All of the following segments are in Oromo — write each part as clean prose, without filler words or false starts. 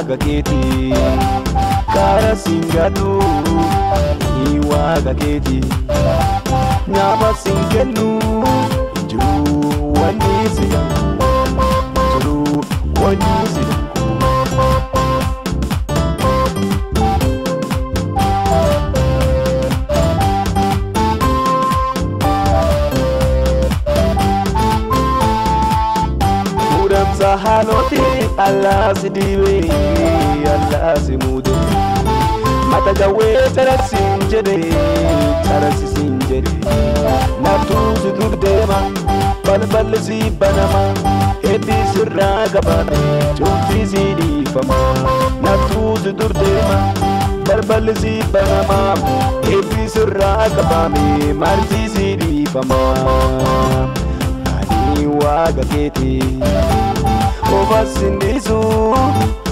waaqa keetii karaa singatu ni waaqa keetii nyaapa singennu jiru wanni sidanku jiru wanni sidanku. Sahanoti Allah sidiwe Allah simude mata gawe tarasinjede tarasisinjede naftu sudurdema balbal si banama edi sirra gabane chufti sidi fama naftu sudurdema balbal si banama edi sirra gabame marti sidi fama ani waaqa keetii Ovasindisu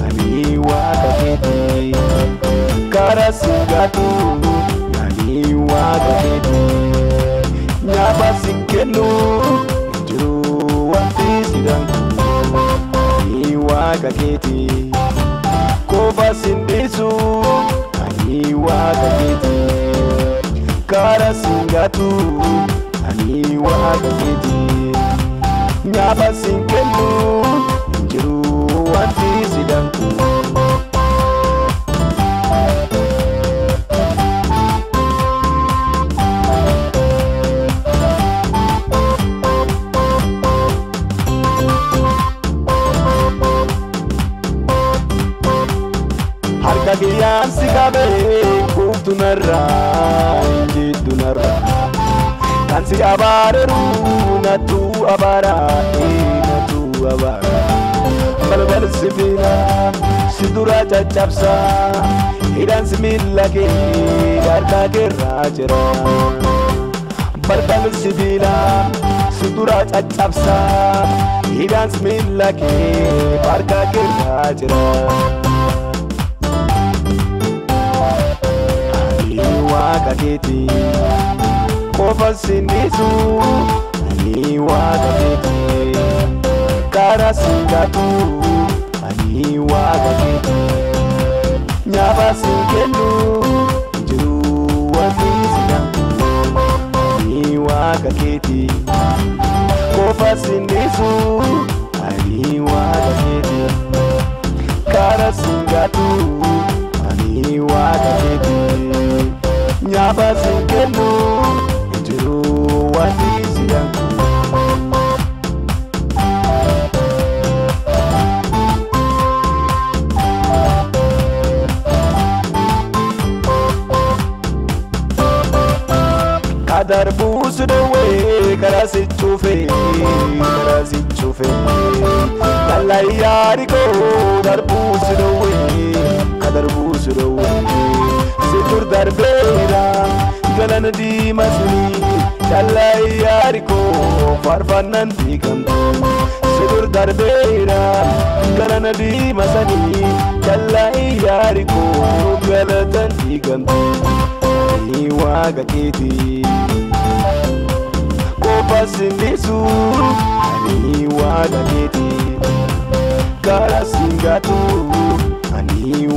ani waaqa keetii karaa singatu ani waaqa keetii nyaapa singennu jiru wanti sidanku ani waaqa keetii ovasindisu ani waaqa keetii karaa singatu ani waaqa keetii nyaapa singennu jiru wanti sidanku. Harka kiyyaan si qabee kuuftu narraa injiddu narraa kan si abaareeru nattu abaaraa nattu abaaraa. Balbal sifina sidura caccabsa hidhaan simila kee harka keerraa jira. Balbal sifina sidura caccabsa hidhaan simila kee harka keerraa jira. Ani waaqa keetii qofa sinnisu ani waaqa keetii karaa singatu ani waaqa keetii nyaapa singennu jiru wanti sidanku ani waaqa keetii qofa sinnisu ani waaqa keetii karaa singatu ani waaqa keetii nyaapa singennu jiru wanti sidanku. Darbu sudawe karasi chufe Kalayari ko darbu sudawe kadarbu sudawe sidur darbera galan di masuni Kalayari ko farfanan dikantu sidur darbera galan di masani Kalayari ko galatan dikantu ani waaqa keetii qofa sinnisu ani waaqa keetii karaa singatu ani